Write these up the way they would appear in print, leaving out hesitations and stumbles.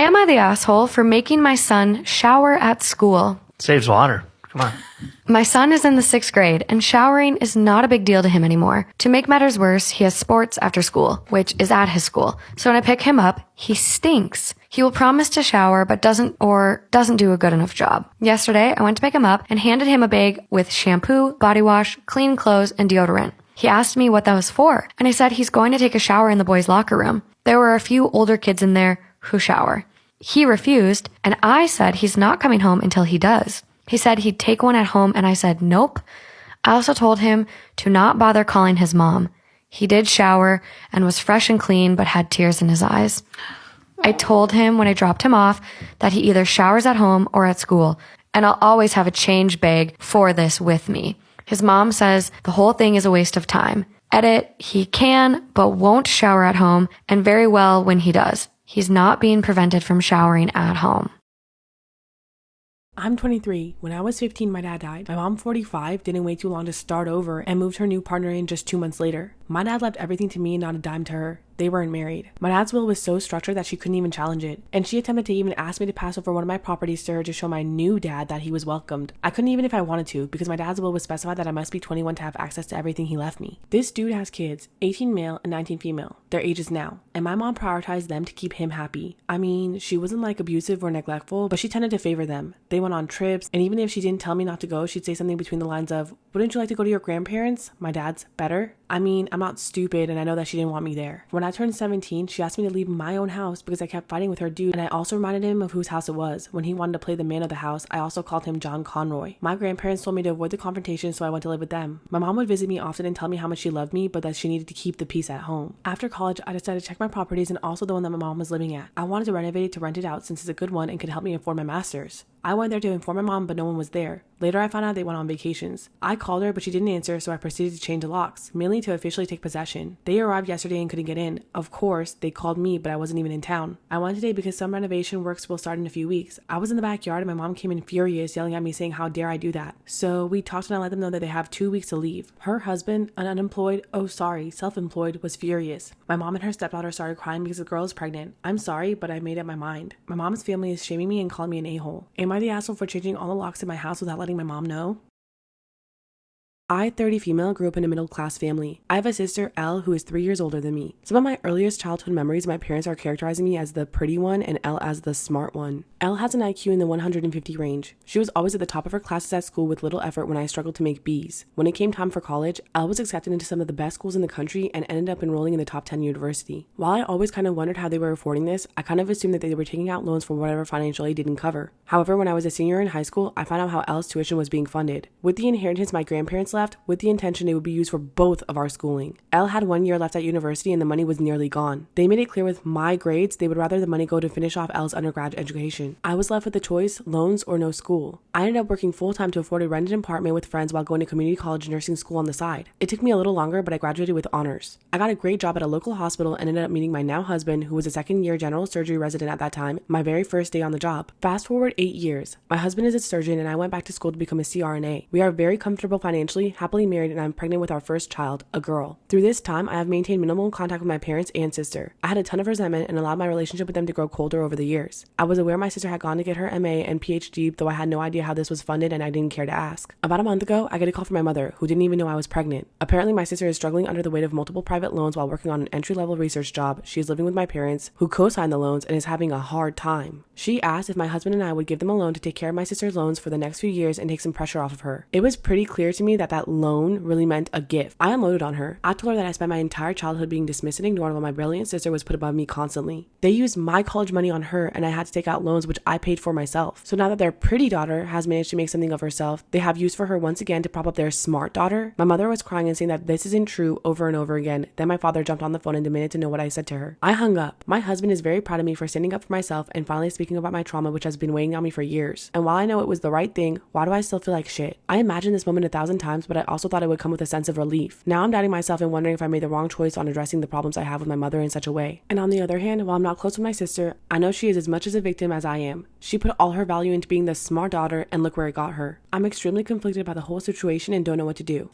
Am I the asshole for making my son shower at school? Saves water. Come on. My son is in the 6th grade, and showering is not a big deal to him anymore. To make matters worse, he has sports after school, which is at his school. So when I pick him up, he stinks. He will promise to shower, but doesn't do a good enough job. Yesterday, I went to pick him up and handed him a bag with shampoo, body wash, clean clothes, and deodorant. He asked me what that was for, and I said he's going to take a shower in the boys' locker room. There were a few older kids in there who shower. He refused, and I said he's not coming home until he does. He said he'd take one at home, and I said nope. I also told him to not bother calling his mom. He did shower and was fresh and clean, but had tears in his eyes. I told him when I dropped him off that he either showers at home or at school, and I'll always have a change bag for this with me. His mom says the whole thing is a waste of time. Edit, he can, but won't shower at home, and very well when he does. He's not being prevented from showering at home. I'm 23. When I was 15, my dad died. My mom, 45, didn't wait too long to start over and moved her new partner in just 2 months later. My dad left everything to me and not a dime to her. They weren't married. My dad's will was so structured that she couldn't even challenge it, and she attempted to even ask me to pass over one of my properties to her to show my new dad that he was welcomed. I couldn't even if I wanted to, because my dad's will was specified that I must be 21 to have access to everything he left me. This dude has kids, 18 male and 19 female, their ages now, and my mom prioritized them to keep him happy. I mean, she wasn't like abusive or neglectful, but she tended to favor them. They went on trips, and even if she didn't tell me not to go, she'd say something between the lines of, "Wouldn't you like to go to your grandparents? My dad's better." I mean, I'm not stupid, and I know that she didn't want me there. When I turned 17, she asked me to leave my own house because I kept fighting with her dude, and I also reminded him of whose house it was. When he wanted to play the man of the house, I also called him John Conroy. My grandparents told me to avoid the confrontation, so I went to live with them. My mom would visit me often and tell me how much she loved me, but that she needed to keep the peace at home. After college, I decided to check my properties and also the one that my mom was living at. I wanted to renovate it to rent it out since it's a good one and could help me afford my master's. I went there to inform my mom, but no one was there. Later, I found out they went on vacations. I called her, but she didn't answer, so I proceeded to change the locks, mainly to officially take possession. They arrived yesterday and couldn't get in. Of course, they called me, but I wasn't even in town. I went today because some renovation works will start in a few weeks. I was in the backyard and my mom came in furious, yelling at me saying how dare I do that. So we talked and I let them know that they have 2 weeks to leave. Her husband, an self-employed, was furious. My mom and her stepdaughter started crying because the girl is pregnant. I'm sorry, but I made up my mind. My mom's family is shaming me and calling me an a-hole. Am I the asshole for changing all the locks in my house without letting my mom know? I, 30 female, grew up in a middle-class family. I have a sister, Elle, who is 3 years older than me. Some of my earliest childhood memories, my parents are characterizing me as the pretty one and Elle as the smart one. Elle has an IQ in the 150 range. She was always at the top of her classes at school with little effort when I struggled to make B's. When it came time for college, Elle was accepted into some of the best schools in the country and ended up enrolling in the top 10 university. While I always kind of wondered how they were affording this, I kind of assumed that they were taking out loans for whatever financial aid didn't cover. However, when I was a senior in high school, I found out how Elle's tuition was being funded. With the inheritance my grandparents left, with the intention it would be used for both of our schooling. Elle had 1 year left at university and the money was nearly gone. They made it clear with my grades they would rather the money go to finish off Elle's undergrad education. I was left with the choice, loans or no school. I ended up working full-time to afford a rented apartment with friends while going to community college nursing school on the side. It took me a little longer, but I graduated with honors. I got a great job at a local hospital and ended up meeting my now husband, who was a second-year general surgery resident at that time, my very first day on the job. Fast forward 8 years. My husband is a surgeon and I went back to school to become a CRNA. We are very comfortable financially, happily married, and I'm pregnant with our first child, a girl. Through this time, I have maintained minimal contact with my parents and sister. I had a ton of resentment and allowed my relationship with them to grow colder over the years. I was aware my sister had gone to get her MA and PhD, though I had no idea how this was funded and I didn't care to ask. About a month ago, I get a call from my mother, who didn't even know I was pregnant. Apparently, my sister is struggling under the weight of multiple private loans while working on an entry-level research job. She is living with my parents, who co-signed the loans, and is having a hard time. She asked if my husband and I would give them a loan to take care of my sister's loans for the next few years and take some pressure off of her. It was pretty clear to me that that loan really meant a gift. I unloaded on her. I told her that I spent my entire childhood being dismissed and ignored while my brilliant sister was put above me constantly. They used my college money on her and I had to take out loans which I paid for myself. So now that their pretty daughter has managed to make something of herself, they have used for her once again to prop up their smart daughter. My mother was crying and saying that this isn't true over and over again. Then my father jumped on the phone and demanded to know what I said to her. I hung up. My husband is very proud of me for standing up for myself and finally speaking about my trauma, which has been weighing on me for years. And while I know it was the right thing, why do I still feel like shit? I imagined this moment 1,000 times, but I also thought it would come with a sense of relief. Now I'm doubting myself and wondering if I made the wrong choice on addressing the problems I have with my mother in such a way. And on the other hand, while I'm not close with my sister, I know she is as much as a victim as I am. She put all her value into being the smart daughter and look where it got her. I'm extremely conflicted by the whole situation and don't know what to do.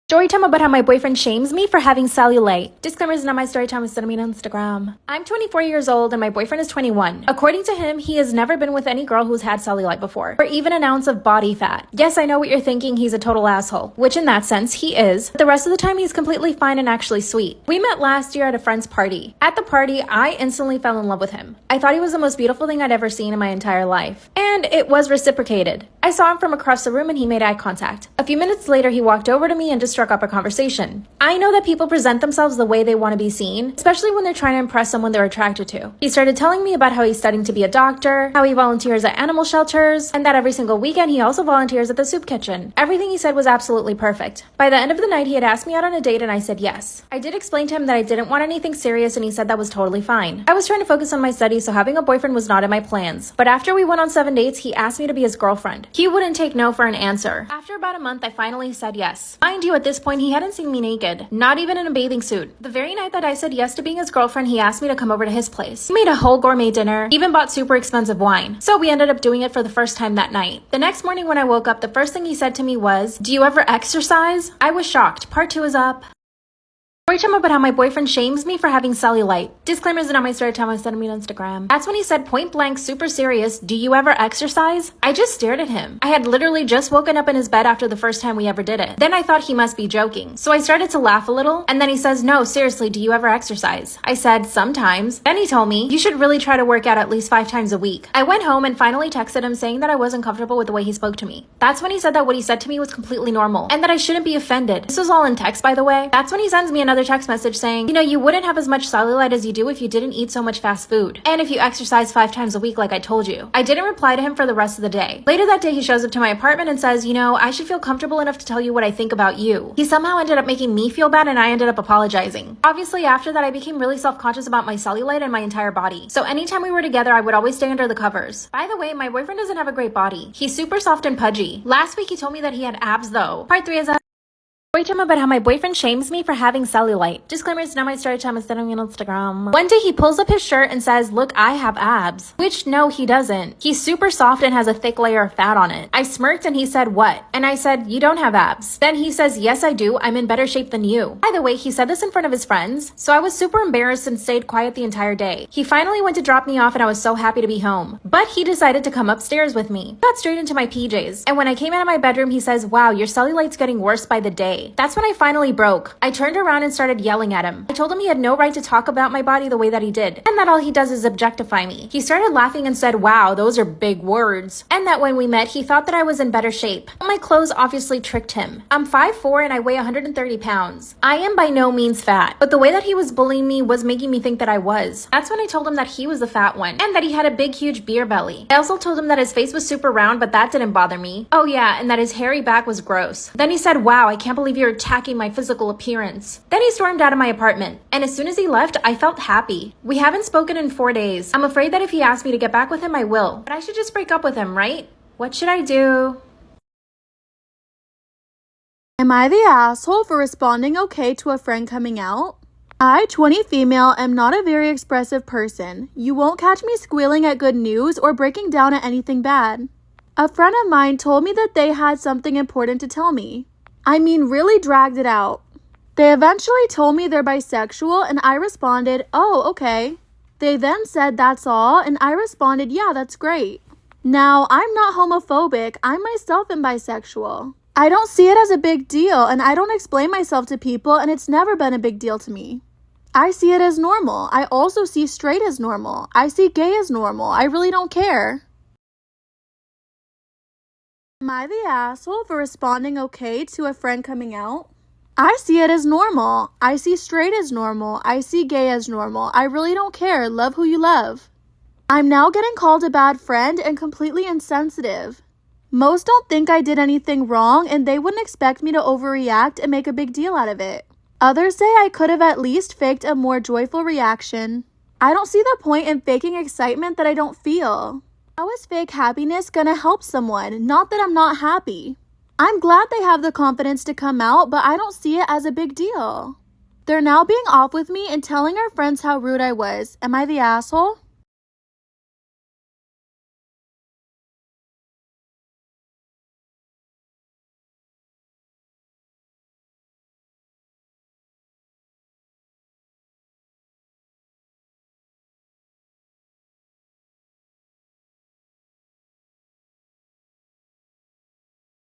Story time about how my boyfriend shames me for having cellulite. Disclaimer is not my story time, it's sending me on Instagram. I'm 24 years old and my boyfriend is 21. According to him, he has never been with any girl who's had cellulite before, or even an ounce of body fat. Yes, I know what you're thinking, he's a total asshole, which in that sense, he is. But the rest of the time, he's completely fine and actually sweet. We met last year at a friend's party. At the party, I instantly fell in love with him. I thought he was the most beautiful thing I'd ever seen in my entire life. And it was reciprocated. I saw him from across the room and he made eye contact. A few minutes later, he walked over to me and just struck up a conversation. I know that people present themselves the way they want to be seen, especially when they're trying to impress someone they're attracted to. He started telling me about how he's studying to be a doctor, how he volunteers at animal shelters, and that every single weekend he also volunteers at the soup kitchen. Everything he said was absolutely perfect. By the end of the night, he had asked me out on a date and I said yes. I did explain to him that I didn't want anything serious and he said that was totally fine. I was trying to focus on my studies, so having a boyfriend was not in my plans. But after we went on 7 dates, he asked me to be his girlfriend. He wouldn't take no for an answer. After about a month, I finally said yes. Mind you, at this point, he hadn't seen me naked, not even in a bathing suit. The very night that I said yes to being his girlfriend, he asked me to come over to his place. He made a whole gourmet dinner, even bought super expensive wine. So we ended up doing it for the first time that night. The next morning when I woke up, the first thing he said to me was, "Do you ever exercise?" I was shocked. Part 2 is up. Story time about how my boyfriend shames me for having cellulite. Disclaimer is not my story time, I sent me on Instagram. That's when he said point blank, super serious, "Do you ever exercise?" I just stared at him. I had literally just woken up in his bed after the first time we ever did it. Then I thought he must be joking. So I started to laugh a little, and then he says, "No, seriously, do you ever exercise?" I said, "Sometimes." Then he told me, "You should really try to work out at least 5 times a week." I went home and finally texted him saying that I wasn't comfortable with the way he spoke to me. That's when he said that what he said to me was completely normal, and that I shouldn't be offended. This was all in text, by the way. That's when he sends me another text message saying, "You know, you wouldn't have as much cellulite as you do if you didn't eat so much fast food. And if you exercise 5 times a week like I told you." I didn't reply to him for the rest of the day. Later that day, he shows up to my apartment and says, "You know, I should feel comfortable enough to tell you what I think about you." He somehow ended up making me feel bad and I ended up apologizing. Obviously, after that, I became really self-conscious about my cellulite and my entire body. So anytime we were together, I would always stay under the covers. By the way, my boyfriend doesn't have a great body. He's super soft and pudgy. Last week, he told me that he had abs though. Part 3 is up. Story time about how my boyfriend shames me for having cellulite. Disclaimer, it's not my story time, it's sending me on Instagram. One day he pulls up his shirt and says, "Look, I have abs." Which, no, he doesn't. He's super soft and has a thick layer of fat on it. I smirked and he said, "What?" And I said, "You don't have abs." Then he says, "Yes, I do. I'm in better shape than you." By the way, he said this in front of his friends, so I was super embarrassed and stayed quiet the entire day. He finally went to drop me off and I was so happy to be home. But he decided to come upstairs with me. Got straight into my PJs. And when I came out of my bedroom, he says, "Wow, your cellulite's getting worse by the day." That's when I finally broke. I turned around and started yelling at him. I told him he had no right to talk about my body the way that he did, and that all he does is objectify me. He started laughing and said, "Wow, those are big words." And that when we met, he thought that I was in better shape. My clothes obviously tricked him. I'm 5'4" and I weigh 130 pounds. I am by no means fat, but the way that he was bullying me was making me think that I was. That's when I told him that he was the fat one, and that he had a big, huge beer belly. I also told him that his face was super round, but that didn't bother me. Oh yeah, and that his hairy back was gross. Then he said, "Wow, I can't believe you're attacking my physical appearance." Then he stormed out of my apartment, and as soon as he left, I felt happy. We haven't spoken in 4 days. I'm afraid that if he asks me to get back with him, I will. But I should just break up with him, right? What should I do? Am I the asshole for responding okay to a friend coming out? I, 20 female, am not a very expressive person. You won't catch me squealing at good news or breaking down at anything bad. A friend of mine told me that they had something important to tell me. I mean, really dragged it out. They eventually told me they're bisexual and I responded, "Oh, okay." They then said that's all and I responded, "Yeah, that's great." Now, I'm not homophobic, I myself am bisexual. I don't see it as a big deal and I don't explain myself to people and it's never been a big deal to me. I see it as normal. I also see straight as normal. I see gay as normal. I really don't care. Am I the asshole for responding okay to a friend coming out? I see it as normal. I see straight as normal. I see gay as normal. I really don't care. Love who you love. I'm now getting called a bad friend and completely insensitive. Most don't think I did anything wrong and they wouldn't expect me to overreact and make a big deal out of it. Others say I could have at least faked a more joyful reaction. I don't see the point in faking excitement that I don't feel. How is fake happiness gonna help someone? Not that I'm not happy. I'm glad they have the confidence to come out, but I don't see it as a big deal. They're now being off with me and telling our friends how rude I was. Am I the asshole?